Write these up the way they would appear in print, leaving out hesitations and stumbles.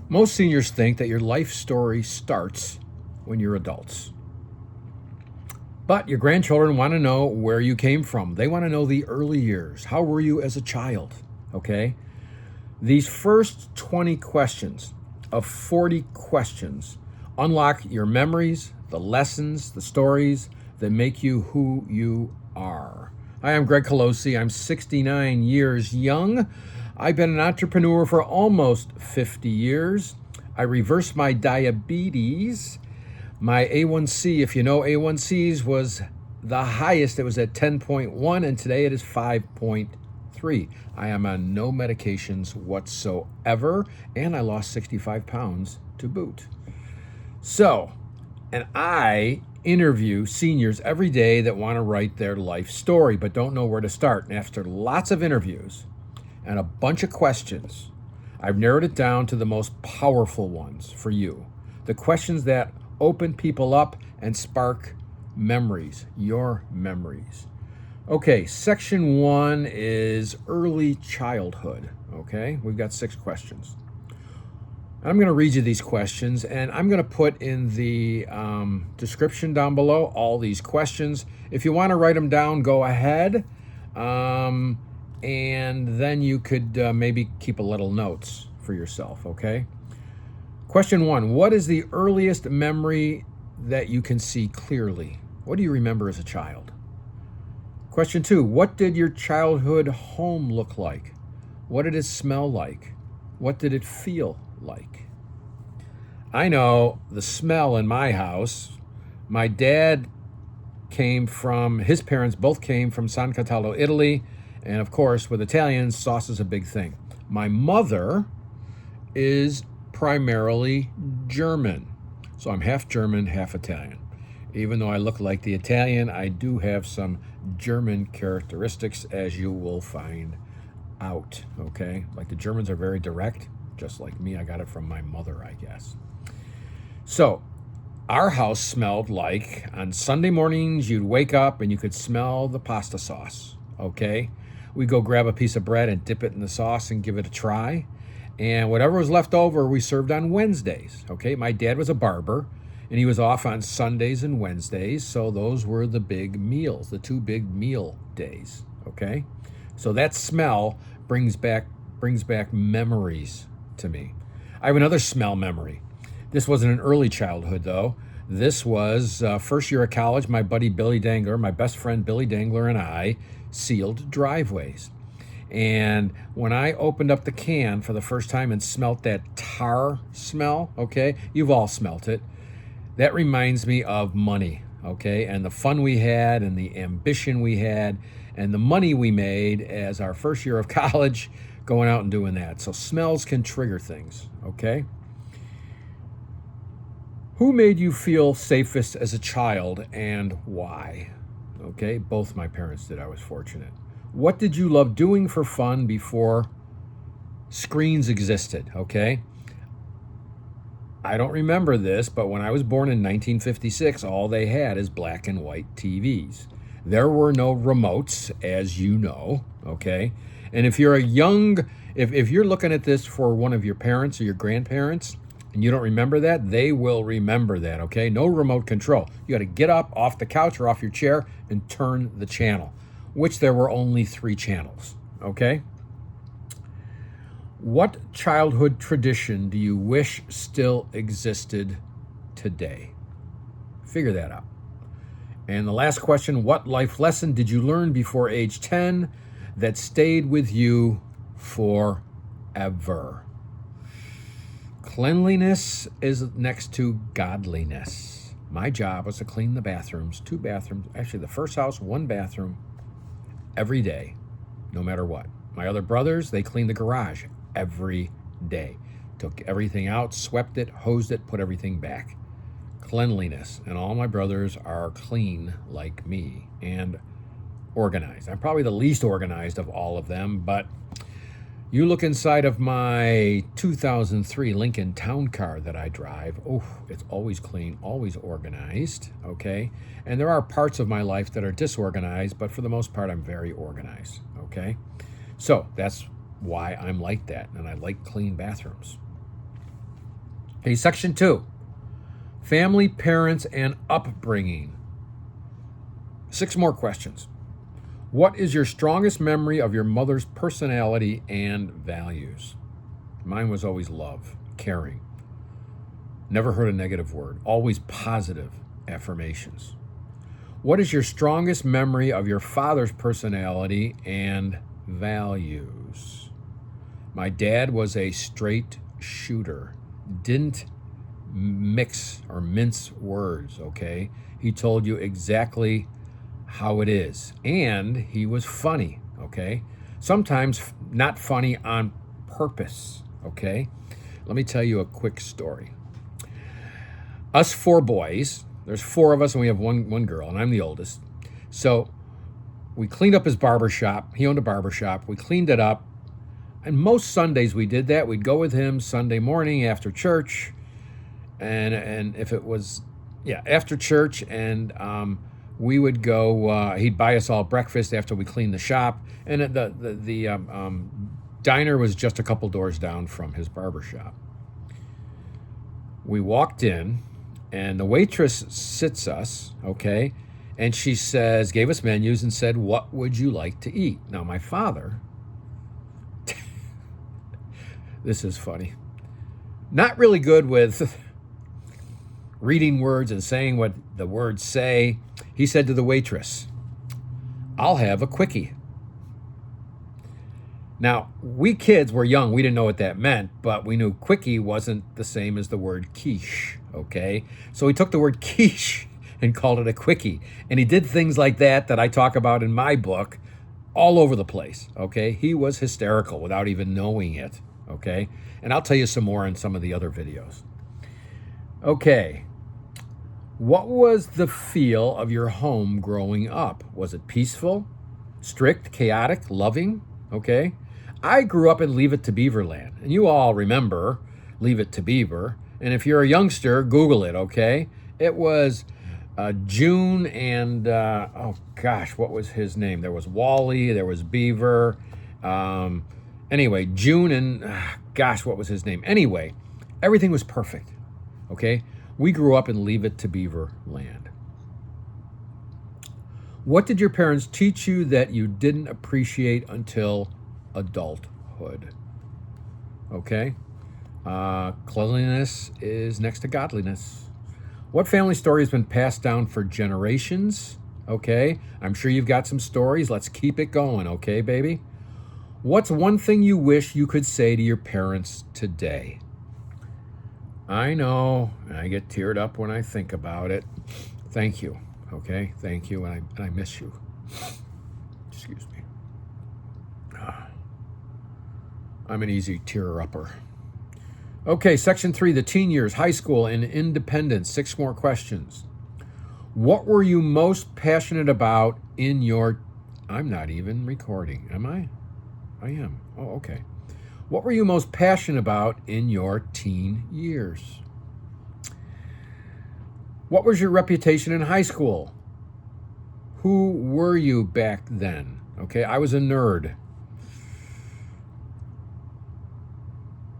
Most seniors think that your life story starts when you're adults. But your grandchildren want to know where you came from. They want to know the early years. How were you as a child? Okay? These first 20 questions of 40 questions unlock your memories, the lessons, the stories that make you who you are. Hi, I'm Greg Colosi. I'm 69 years young. I've been an entrepreneur for almost 50 years. I reversed my diabetes. My A1C, if you know A1Cs, was the highest. It was at 10.1, and today it is 5.3. I am on no medications whatsoever, and I lost 65 pounds to boot. So, and I interview seniors every day that want to write their life story but don't know where to start. And after lots of interviews and a bunch of questions, I've narrowed it down to the most powerful ones for you. The questions that open people up and spark memories, your memories. Okay, section 1 is early childhood. Okay, we've got 6 questions. I'm going to read you these questions, and I'm going to put in the description down below all these questions. If you want to write them down, go ahead, and then you could maybe keep a little notes for yourself, okay? Question 1, what is the earliest memory that you can see clearly? What do you remember as a child? Question 2, what did your childhood home look like? What did it smell like? What did it feel like? I know the smell in my house. My dad his parents both came from San Cataldo, Italy, and of course with Italians, sauce is a big thing. My mother is primarily German. So I'm half German, half Italian. Even though I look like the Italian, I do have some German characteristics, as you will find out, okay? Like the Germans are very direct, just like me. I got it from my mother, I guess. So our house smelled like, on Sunday mornings, you'd wake up and you could smell the pasta sauce, okay? We'd go grab a piece of bread and dip it in the sauce and give it a try. And whatever was left over, we served on Wednesdays, okay? My dad was a barber, and he was off on Sundays and Wednesdays, so those were the big meals, the 2 big meal days, okay? So that smell brings back memories to me. I have another smell memory. This wasn't an early childhood, though. This was first year of college. My buddy Billy Dangler, my best friend Billy Dangler, and I sealed driveways. And when I opened up the can for the first time and smelt that tar smell, okay, you've all smelt it. That reminds me of money, okay, and the fun we had and the ambition we had and the money we made as our first year of college going out and doing that. So smells can trigger things, okay? Who made you feel safest as a child and why? Okay, both my parents did. I was fortunate. What did you love doing for fun before screens existed, okay? I don't remember this, but when I was born in 1956, all they had is black and white TVs. There were no remotes, as you know, okay? And if you're if you're looking at this for one of your parents or your grandparents, and you don't remember that, they will remember that, okay? No remote control. You got to get up off the couch or off your chair and turn the channel, which there were only 3 channels, okay? What childhood tradition do you wish still existed today? Figure that out. And the last question, what life lesson did you learn before age 10 that stayed with you forever? Cleanliness is next to godliness. My job was to clean the bathrooms, 2 bathrooms, actually the first house, 1 bathroom, every day, no matter what. My other brothers, they cleaned the garage every day. Took everything out, swept it, hosed it, put everything back. Cleanliness. And all my brothers are clean like me and organized. I'm probably the least organized of all of them, but you look inside of my 2003 Lincoln Town Car that I drive. Oh, it's always clean, always organized, okay? And there are parts of my life that are disorganized, but for the most part, I'm very organized, okay? So that's why I'm like that, and I like clean bathrooms. Okay, section 2, family, parents, and upbringing. 6 more questions. What is your strongest memory of your mother's personality and values? Mine was always love, caring. Never heard a negative word. Always positive affirmations. What is your strongest memory of your father's personality and values? My dad was a straight shooter. Didn't mix or mince words, okay? He told you exactly how it is. And he was funny, okay? Sometimes not funny on purpose, okay? Let me tell you a quick story. Us 4 boys, there's 4 of us and we have one girl, and I'm the oldest. So we cleaned up his barber shop. He owned a barber shop. We cleaned it up. And most Sundays we did that. We'd go with him Sunday morning after church. And if it was, after church, and we would go, he'd buy us all breakfast after we cleaned the shop. And the diner was just a couple doors down from his barber shop. We walked in, and the waitress sits us, okay, and she says, gave us menus and said, what would you like to eat? Now, my father, this is funny, not really good with reading words and saying what the words say. He said to the waitress, I'll have a quickie. Now, we kids were young. We didn't know what that meant, but we knew quickie wasn't the same as the word quiche, okay? So he took the word quiche and called it a quickie. And he did things like that I talk about in my book all over the place, okay? He was hysterical without even knowing it, okay? And I'll tell you some more in some of the other videos. Okay. What was the feel of your home growing up? Was it peaceful, strict, chaotic, loving? Okay. I grew up in Leave It to Beaver land, and you all remember Leave It to Beaver. And if you're a youngster, Google it, okay? It was June and, what was his name? There was Wally, there was Beaver. Anyway, June and, what was his name? Anyway, everything was perfect, okay? We grew up in Leave It to Beaver land. What did your parents teach you that you didn't appreciate until adulthood? Okay. Cleanliness is next to godliness. What family story has been passed down for generations? Okay. I'm sure you've got some stories. Let's keep it going. Okay, baby? What's one thing you wish you could say to your parents today? I know, I get teared up when I think about it. Thank you, okay? Thank you, and I miss you. Excuse me. I'm an easy tear-upper. Okay, section 3, the teen years, high school, and independence. 6 more questions. What were you most passionate about in your... I'm not even recording, am I? I am. Oh, okay. What were you most passionate about in your teen years? What was your reputation in high school? Who were you back then? Okay, I was a nerd.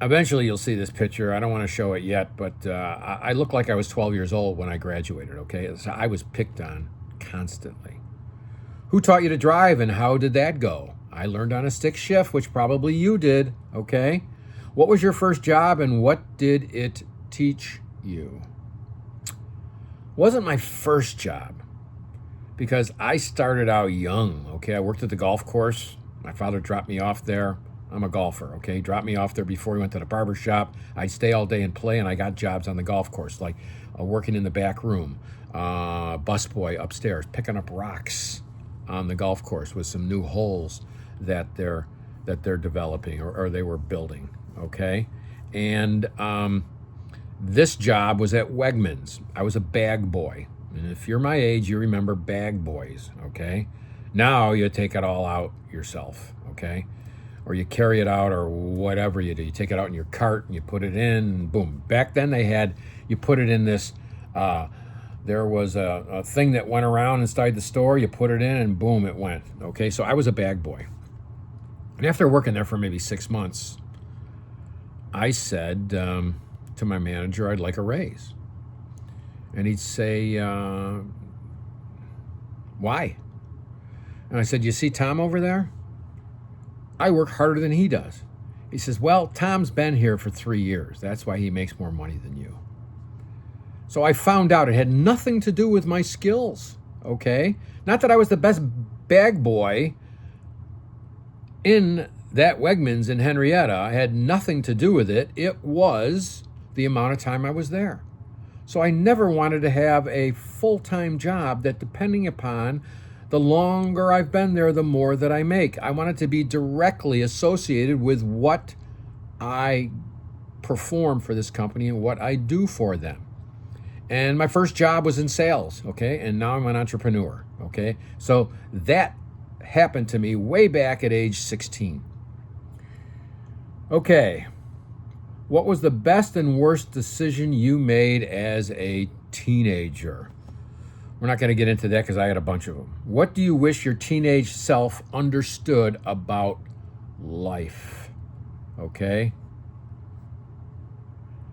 Eventually you'll see this picture. I don't want to show it yet, but I look like I was 12 years old when I graduated, okay? So I was picked on constantly. Who taught you to drive, and how did that go? I learned on a stick shift, which probably you did, okay? What was your first job, and what did it teach you? Wasn't my first job, because I started out young, okay? I worked at the golf course. My father dropped me off there. I'm a golfer, okay? Dropped me off there before he went to the barber shop. I'd stay all day and play, and I got jobs on the golf course, like working in the back room, busboy upstairs, picking up rocks on the golf course with some new holes that they're developing or they were building, okay? And this job was at Wegmans. I was a bag boy. And if you're my age, you remember bag boys, okay? Now you take it all out yourself, okay? Or you carry it out, or whatever you do. You take it out in your cart and you put it in, and boom. Back then you put it in this, there was a thing that went around inside the store. You put it in and boom, it went, okay? So I was a bag boy. And after working there for maybe 6 months, I said, to my manager, I'd like a raise. And he'd say, why? And I said, you see Tom over there? I work harder than he does. He says, well, Tom's been here for 3 years. That's why he makes more money than you. So I found out it had nothing to do with my skills, okay? Not that I was the best bag boy in that Wegmans in Henrietta. It had nothing to do with it. It was the amount of time I was there. So I never wanted to have a full-time job that, depending upon the longer I've been there, the more that I make. I wanted to be directly associated with what I perform for this company and what I do for them. And my first job was in sales, okay? And now I'm an entrepreneur, okay? So that happened to me way back at age 16. Okay. What was the best and worst decision you made as a teenager? We're not going to get into that because I had a bunch of them. What do you wish your teenage self understood about life? Okay.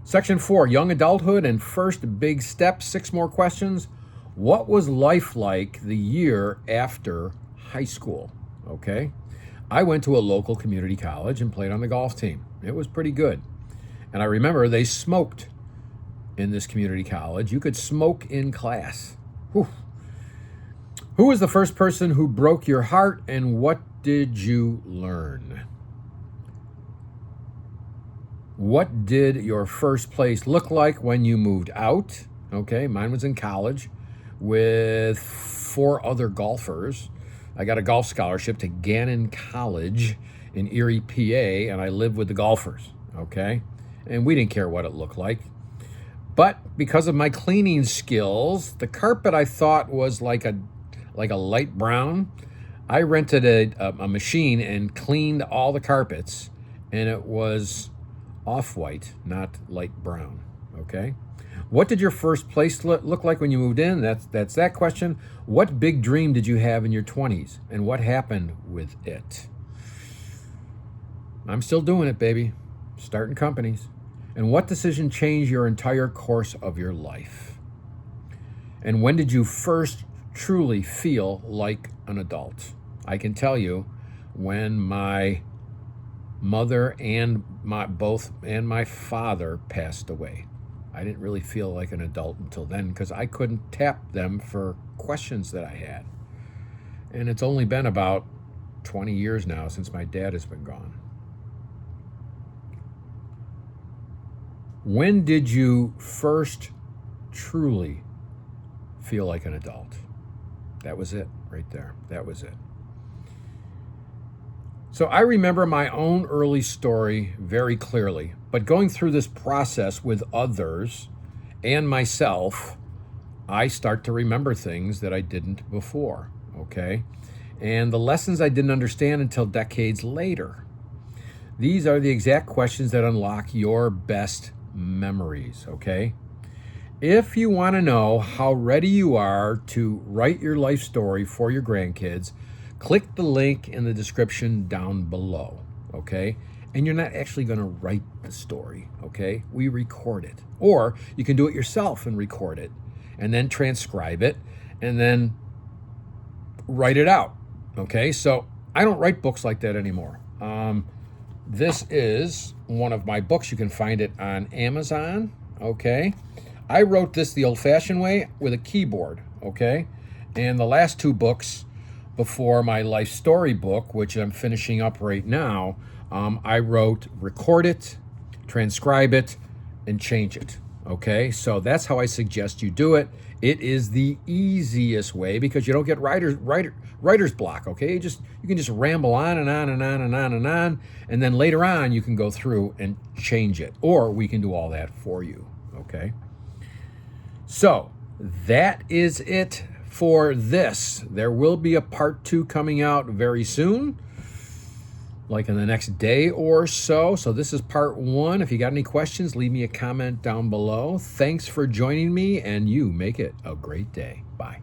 Section 4, young adulthood and first big steps. 6 more questions. What was life like the year after high school? Okay. I went to a local community college and played on the golf team. It was pretty good. And I remember they smoked in this community college. You could smoke in class. Whew. Who was the first person who broke your heart, and what did you learn? What did your first place look like when you moved out? Okay, mine was in college with 4 other golfers. I got a golf scholarship to Gannon College in Erie, PA, and I lived with the golfers, okay? And we didn't care what it looked like. But because of my cleaning skills, the carpet I thought was like a light brown. I rented a machine and cleaned all the carpets, and it was off-white, not light brown, okay? What did your first place look like when you moved in? That's that question. What big dream did you have in your 20s, and what happened with it? I'm still doing it, baby. Starting companies. And what decision changed your entire course of your life? And when did you first truly feel like an adult? I can tell you, when my mother and my father passed away. I didn't really feel like an adult until then because I couldn't tap them for questions that I had. And it's only been about 20 years now since my dad has been gone. When did you first truly feel like an adult? That was it right there. That was it. So I remember my own early story very clearly, but going through this process with others and myself, I start to remember things that I didn't before, okay? And the lessons I didn't understand until decades later. These are the exact questions that unlock your best memories, okay? If you want to know how ready you are to write your life story for your grandkids, click the link in the description down below, okay? And you're not actually going to write the story, okay? We record it. Or you can do it yourself and record it, and then transcribe it, and then write it out, okay? So I don't write books like that anymore. This is one of my books. You can find it on Amazon, okay? I wrote this the old-fashioned way with a keyboard, okay? And the last 2 books before my life story book, which I'm finishing up right now, I wrote record it, transcribe it, and change it, okay? So that's how I suggest you do it. It is the easiest way because you don't get writer's block, okay? You can just ramble on and on and on and on and on, and then later on you can go through and change it, or we can do all that for you, okay? So that is it for this. There will be a part 2 coming out very soon, like in the next day or so. So this is part 1. If you got any questions, leave me a comment down below. Thanks for joining me, and you make it a great day. Bye.